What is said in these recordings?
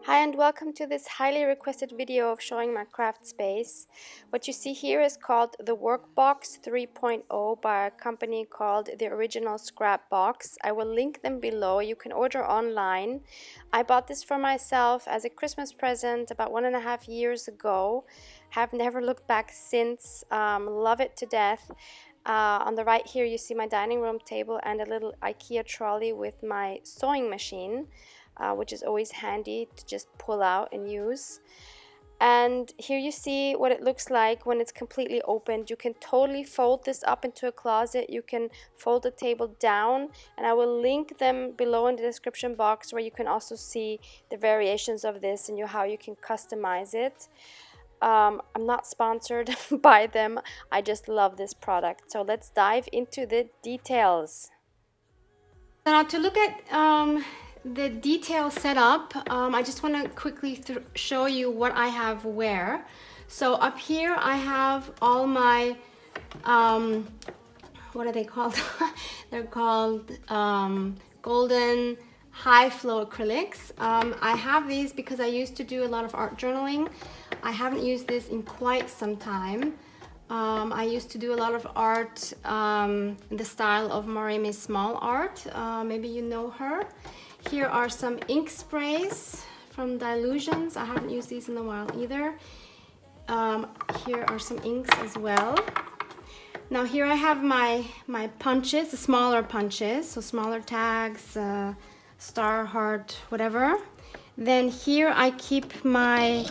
Hi and welcome to this highly requested video of showing my craft space. What you see here is called the Workbox 3.0 by a company called The Original Scrap Box. I will link them below. You can order online. I bought this for myself as a Christmas present about 1.5 years ago. Have never looked back since. Love it to death. On the right here you see my dining room table and a little IKEA trolley with my sewing machine. Which is always handy to just pull out and use. And here you see what it looks like when it's completely opened. You can totally fold this up into a closet. You can fold the table down, and I will link them below in the description box where you can also see the variations of this and how you can customize it. I'm not sponsored by them. I just love this product. So let's dive into the details. Now to look at the detail setup, I just want to quickly show you what I have where. So up here I have all my, what are they called? They're called golden high flow acrylics. I have these because I used to do a lot of art journaling. I haven't used this in quite some time. I used to do a lot of art in the style of Misc Small art. Maybe you know her. Here are some ink sprays from Dilutions. I haven't used these in a while either. Here are some inks as well. Now here I have my punches, the smaller punches, so smaller tags, star, heart, whatever. Then here I keep my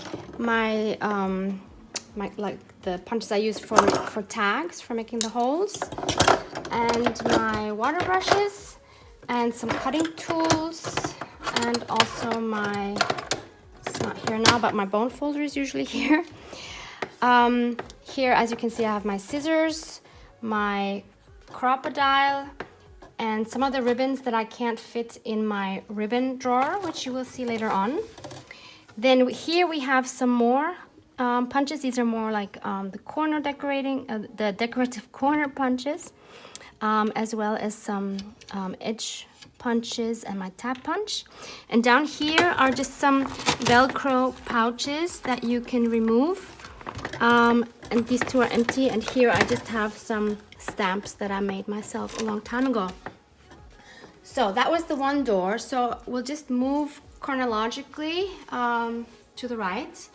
like the punches I use for tags, for making the holes, and my water brushes, and some cutting tools, and also my, it's not here now, but my bone folder is usually here. Here, as you can see, I have my scissors, my crocodile, and some of the ribbons that I can't fit in my ribbon drawer, which you will see later on. Then here we have some more punches. These are more like the corner decorating, the decorative corner punches, as well as some edge punches and my tap punch. And down here are just some Velcro pouches that you can remove. And these two are empty. And here I just have some stamps that I made myself a long time ago. So that was the one door. So we'll just move chronologically to the right.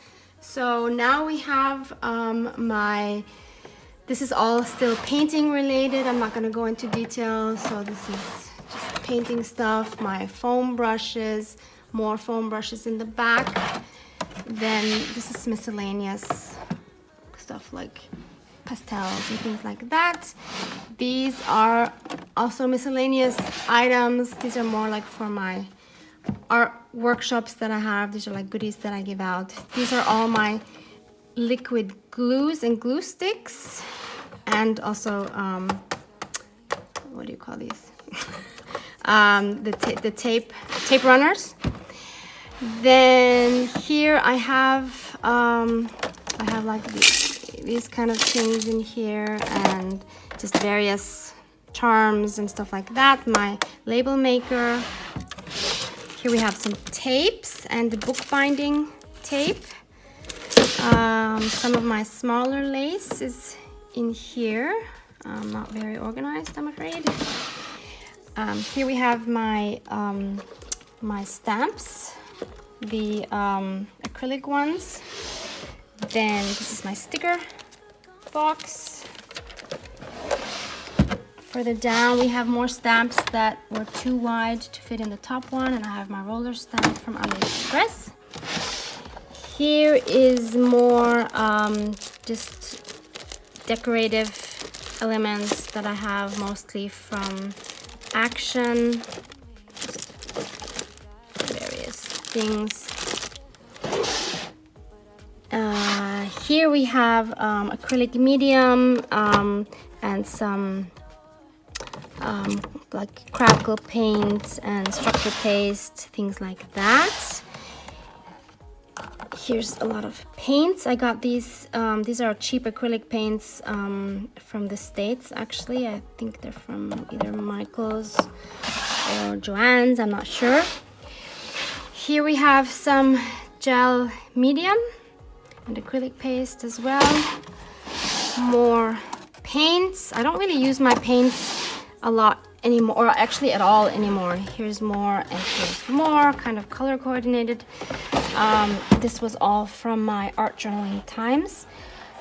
So now we have this is all still painting related. I'm not going to go into detail. So this is just painting stuff, my foam brushes, more foam brushes in the back. Then this is miscellaneous stuff like pastels and things like that. These are also miscellaneous items. These are more like for my art workshops that I have. These are like goodies that I give out. These are all my liquid glues and glue sticks, and also what do you call these? The tape runners. Then here I have like these kind of things in here, and just various charms and stuff like that. My label maker. Here we have some tapes and the bookbinding tape. Some of my smaller lace is in here. Not very organized, I'm afraid. Here we have my my stamps, the acrylic ones. Then this is my sticker box. Further down, we have more stamps that were too wide to fit in the top one, and I have my roller stamp from AliExpress. Here is more just decorative elements that I have mostly from Action, various things. Here we have acrylic medium and some like crackle paint and structure paste, things like that. Here's a lot of paints. I got these are cheap acrylic paints from the States, actually. I think they're from either Michael's or Joann's, I'm not sure. Here we have some gel medium and acrylic paste as well. More paints. I don't really use my paints a lot anymore, or actually at all anymore. Here's more and here's more, kind of color coordinated. This was all from my art journaling times.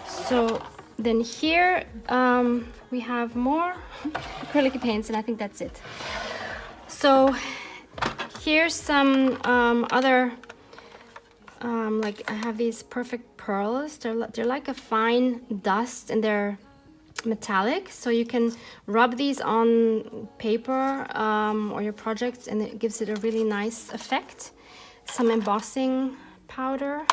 So then here we have more acrylic paints, and I think that's it. So here's some other, like I have these perfect pearls. They're like a fine dust and they're metallic, so you can rub these on paper or your projects, and it gives it a really nice effect. Some embossing powder.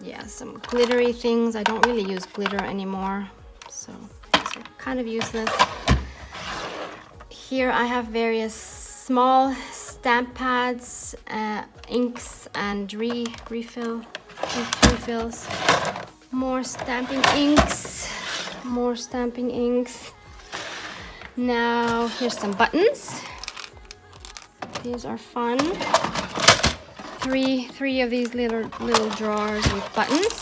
Yeah, some glittery things. I don't really use glitter anymore, so it's kind of useless. Here I have various small stamp pads, inks, and refills. More stamping inks. More stamping inks. Now here's some buttons. These are fun. Three of these little drawers with buttons.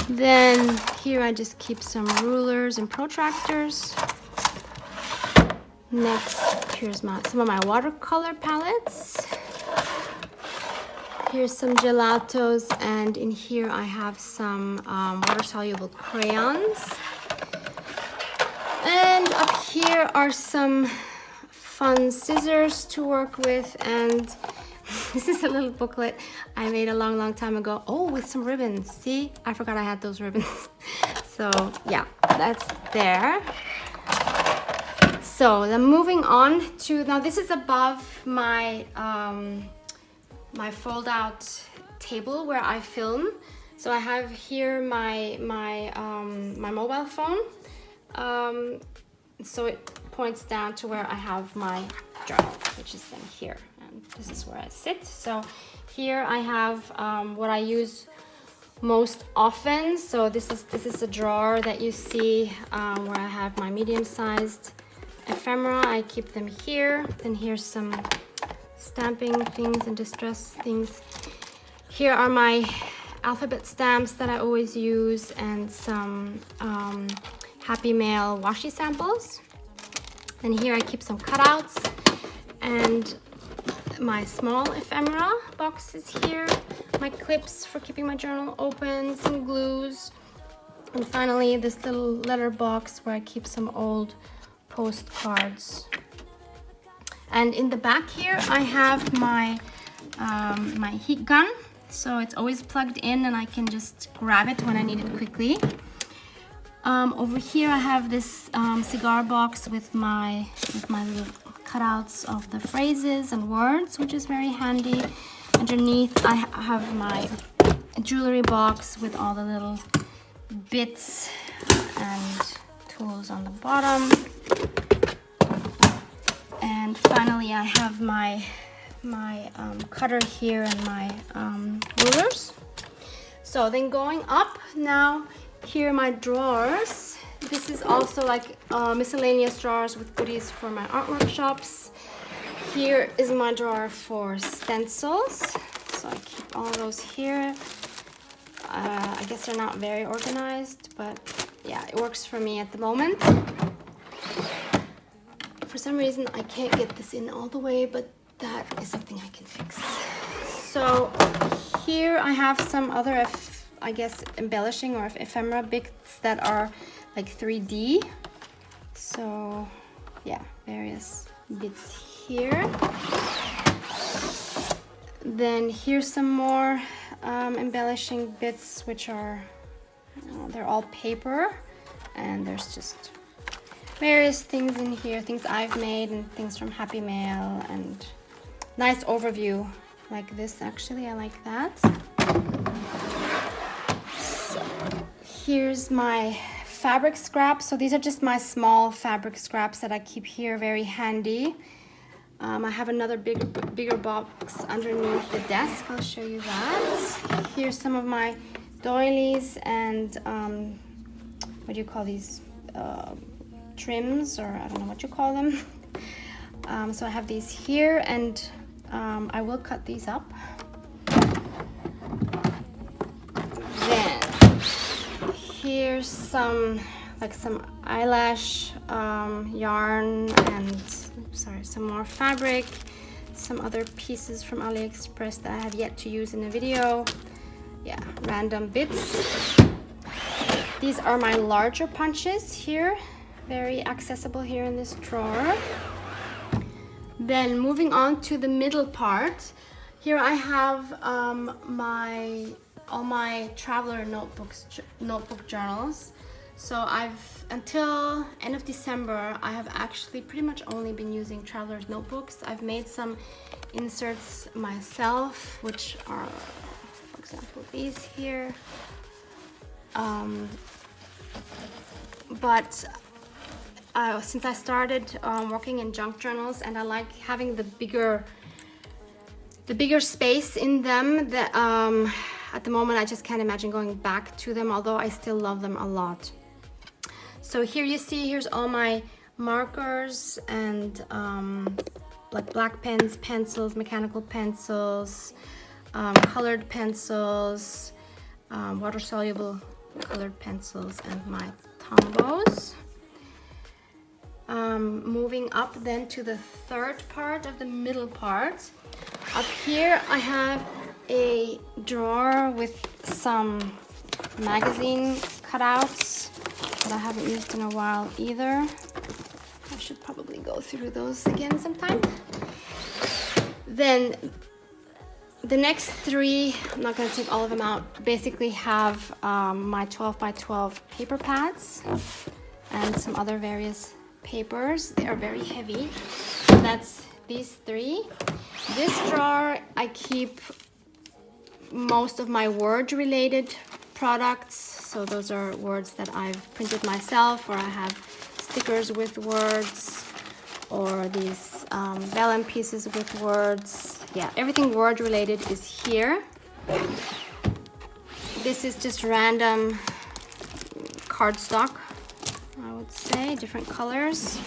Then here I just keep some rulers and protractors. Next, here's some of my watercolor palettes. Here's some gelatos, and in here I have some water-soluble crayons. And up here are some fun scissors to work with, and this is a little booklet I made a long time ago. Oh, with some ribbons. See, I forgot I had those ribbons. So yeah, that's there. So then moving on to, now this is above my my fold-out table where I film. So I have here my mobile phone. So it points down to where I have my journal, which is then here. And this is where I sit. So here I have what I use most often. So this is a drawer that you see where I have my medium-sized ephemera. I keep them here. Then here's some stamping things and distress things. Here are my alphabet stamps that I always use, and some Happy Mail washi samples. And here I keep some cutouts and my small ephemera boxes here, my clips for keeping my journal open, some glues, and finally this little letter box where I keep some old postcards. And in the back here I have my my heat gun, so it's always plugged in and I can just grab it when I need it quickly. Over here I have this cigar box with my little cutouts of the phrases and words, which is very handy. Underneath I have my jewelry box with all the little bits and tools on the bottom. And finally I have my cutter here and my rulers. So then going up now, here are my drawers. This is also like miscellaneous drawers with goodies for my art workshops. Here is my drawer for stencils, so I keep all those here. I guess they're not very organized, but yeah, it works for me at the moment. For some reason I can't get this in all the way, but that is something I can fix. So here I have some other I guess embellishing or ephemera bits that are like 3D. So yeah, various bits here. Then here's some more embellishing bits, which are, they're all paper, and there's just various things in here, things I've made and things from Happy Mail, and nice overview like this. Actually, I like that. So here's my fabric scraps. So these are just my small fabric scraps that I keep here, very handy. I have another bigger box underneath the desk. I'll show you that. Here's some of my doilies and what do you call these? Trims, or I don't know what you call them. So I have these here, and I will cut these up. Then here's some eyelash yarn, and some more fabric, some other pieces from AliExpress that I have yet to use in a video. Yeah, random bits. These are my larger punches here, very accessible here in this drawer. Then moving on to the middle part, here I have all my traveler notebook journals. So until end of December, I have actually pretty much only been using traveler's notebooks. I've made some inserts myself, which are, for example, these here. But since I started working in junk journals, and I like having the bigger space in them, that at the moment I just can't imagine going back to them, although I still love them a lot. So here you see, here's all my markers and like black pens, pencils, mechanical pencils, colored pencils, water-soluble colored pencils, and my Tombows. Moving up then to the third part of the middle part. Up here I have a drawer with some magazine cutouts that I haven't used in a while either. I should probably go through those again sometime. Then the next three, I'm not going to take all of them out, basically have my 12 by 12 paper pads and some other various papers. They are very heavy. So that's these three. This drawer, I keep most of my Word related products. So those are words that I've printed myself, or I have stickers with words, or these vellum pieces with words. Yeah, everything Word related is here. This is just random cardstock, I would say, different colors.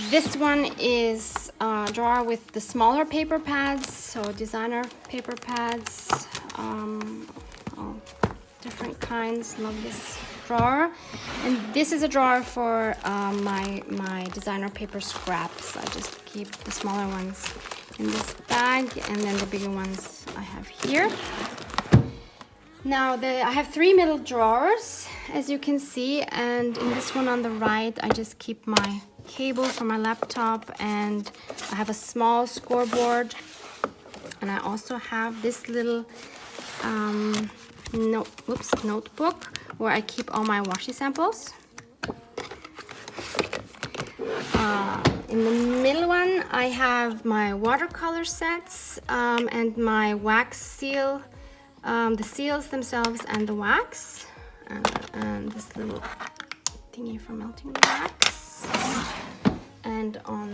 This one is a drawer with the smaller paper pads, so designer paper pads, all different kinds. Love this drawer. And this is a drawer for my designer paper scraps. I just keep the smaller ones in this bag, and then the bigger ones I have here. Now I have three middle drawers, as you can see, and in this one on the right I just keep my cable for my laptop, and I have a small scoreboard, and I also have this little notebook where I keep all my washi samples. In the middle one I have my watercolor sets and my wax seal, the seals themselves and the wax, and this little thingy for melting the wax. And on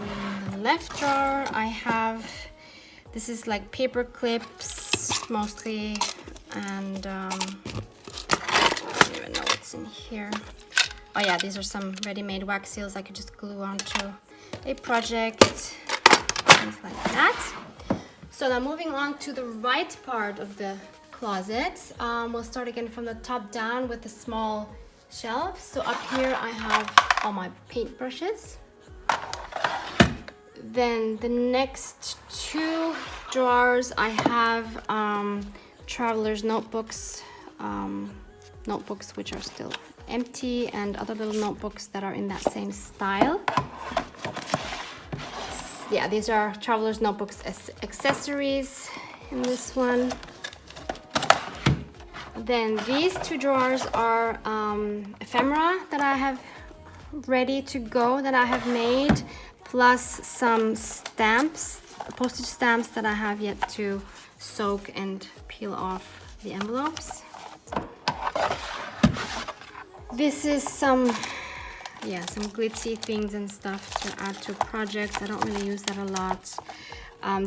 the left drawer I have, this is like paper clips mostly, and I don't even know what's in here. Oh yeah, these are some ready-made wax seals I could just glue onto a project, things like that. So now moving on to the right part of the closet, we'll start again from the top down with the small shelf. So up here I have all my paint brushes. Then the next two drawers I have traveler's notebooks, notebooks which are still empty, and other little notebooks that are in that same style. Yeah, these are traveler's notebooks as accessories in this one. Then these two drawers are ephemera that I have ready to go, that I have made, plus some stamps, postage stamps that I have yet to soak and peel off the envelopes. This is some glitzy things and stuff to add to projects. I don't really use that a lot.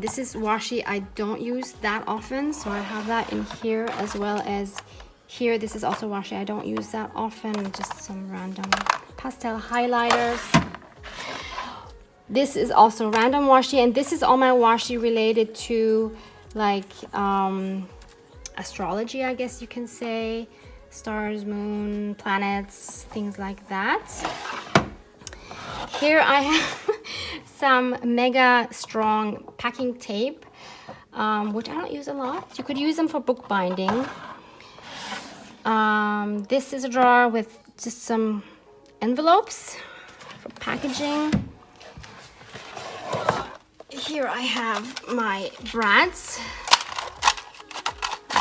This is washi I don't use that often, so I have that in here, as well as here. This is also washi I don't use that often, just some random pastel highlighters. This is also random washi, and this is all my washi related to like astrology, I guess you can say. Stars, moon, planets, things like that. Here I have some mega strong packing tape, which I don't use a lot. You could use them for bookbinding. This is a drawer with just some envelopes for packaging. Here I have my brads,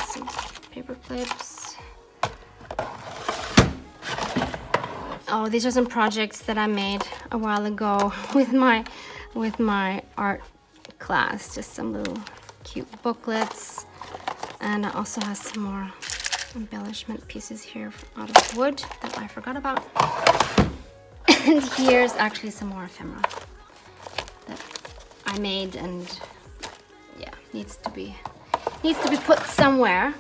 some paper clips. Oh, these are some projects that I made a while ago with my art class. Just some little cute booklets, and I also have some more embellishment pieces here out of wood that I forgot about. And here's actually some more ephemera that I made, and yeah, needs to be put somewhere.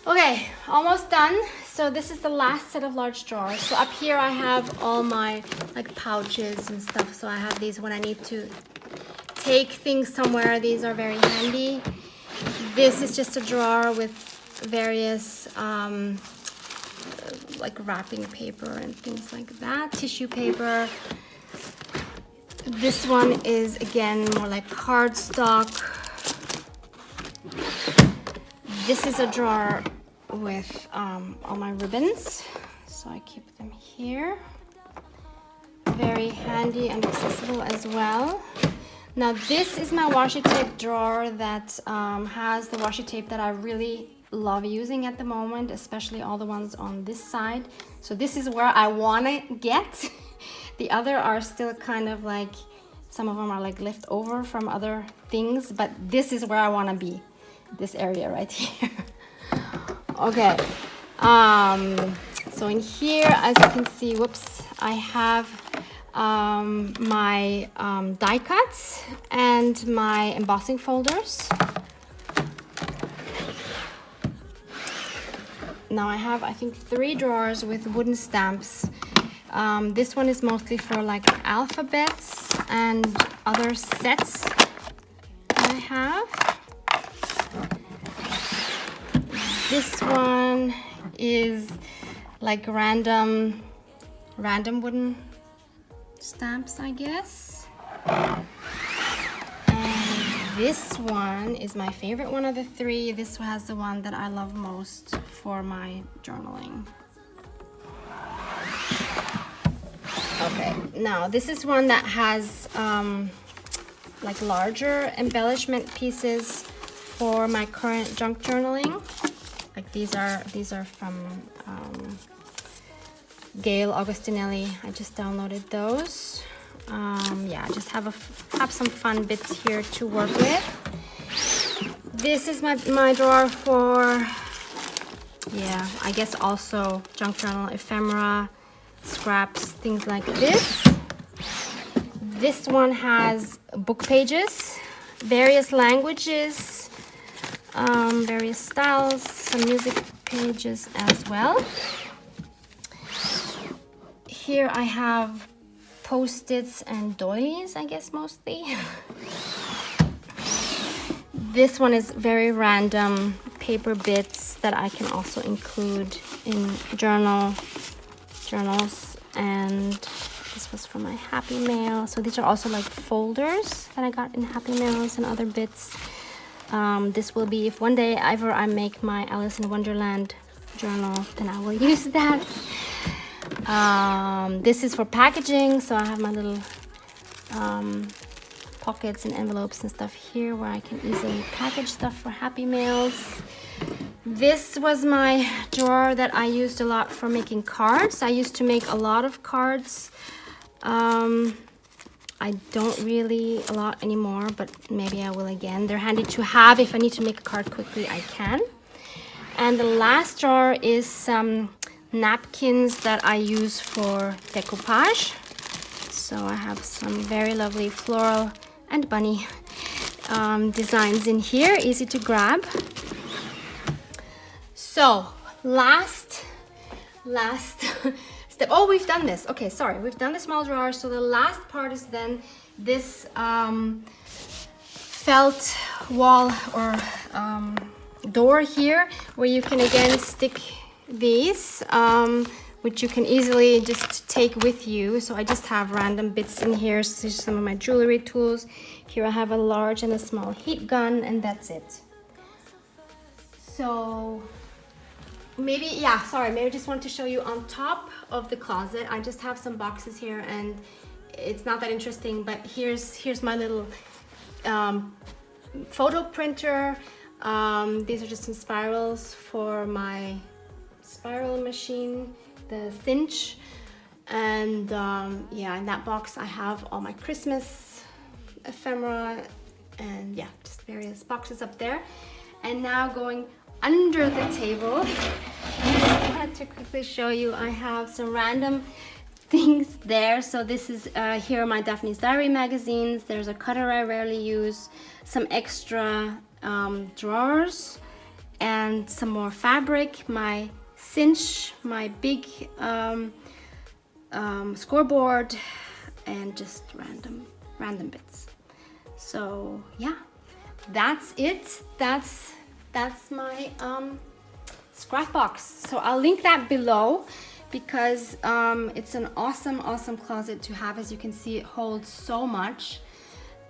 Okay, almost done. So this is the last set of large drawers. So up here I have all my like pouches and stuff. So I have these when I need to take things somewhere. These are very handy. This is just a drawer with various like wrapping paper and things like that, tissue paper. This one is again more like cardstock. This is a drawer with all my ribbons, so I keep them here. Very handy and accessible as well. Now this is my washi tape drawer that has the washi tape that I really love using at the moment, especially all the ones on this side. So this is where I want to get. The other are still kind of like, some of them are like left over from other things, but this is where I want to be, this area right here. Okay, so in here, as you can see, whoops, I have my die cuts and my embossing folders. Now I have, I think, 3 drawers with wooden stamps. This one is mostly for like alphabets and other sets that I have. This one is like random wooden stamps, I guess. And this one is my favorite one of the 3. This has the one that I love most for my journaling. Okay, now this is one that has like larger embellishment pieces for my current junk journaling. Like these are from Gail Augustinelli. I just downloaded those. Yeah, I just have some fun bits here to work with. This is my drawer for, yeah, I guess also junk journal, ephemera, scraps, things like this. This one has book pages, various languages, various styles, some music pages as well. Here I have post-its and doilies, I guess mostly. This one is very random paper bits that I can also include in journals. And this was from my Happy Mail. So these are also like folders that I got in Happy Mails and other bits. This will be, if one day ever I make my Alice in Wonderland journal, then I will use that. This is for packaging, so I have my little pockets and envelopes and stuff here where I can easily package stuff for Happy Mails. This was my drawer that I used a lot for making cards. I used to make a lot of cards. I don't really a lot anymore, but maybe I will again. They're handy to have. If I need to make a card quickly, I can. And the last drawer is some napkins that I use for decoupage. So I have some very lovely floral and bunny designs in here, easy to grab. So last step. Oh, we've done this. Okay, sorry. We've done the small drawer. So the last part is then this felt wall or door here, where you can again stick these, which you can easily just take with you. So I just have random bits in here. So some of my jewelry tools. Here I have a large and a small heat gun, and that's it. So maybe, yeah, sorry, maybe I just wanted to show you on top of the closet. I just have some boxes here, and it's not that interesting, but here's my little photo printer. These are just some spirals for my spiral machine, the Cinch. And yeah, in that box I have all my Christmas ephemera, and yeah, just various boxes up there. And now going under the table, I just wanted to quickly show you, I have some random things there. So this is here are my Daphne's Diary magazines. There's a cutter I rarely use, some extra drawers, and some more fabric, my Cinch, my big scoreboard, and just random bits. So yeah, that's it. That's my scrap box. So I'll link that below, because it's an awesome closet to have. As you can see, it holds so much,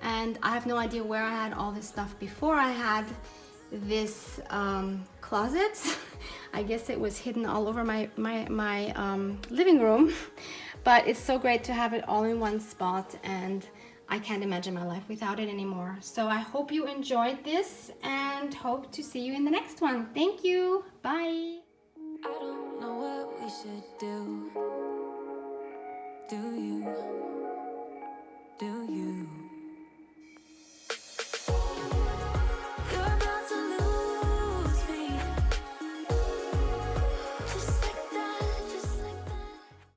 and I have no idea where I had all this stuff before I had this closet. I guess it was hidden all over my living room, but it's so great to have it all in one spot, and I can't imagine my life without it anymore. So I hope you enjoyed this, and hope to see you in the next one. Thank you. Bye. I don't know what we should do. Do you?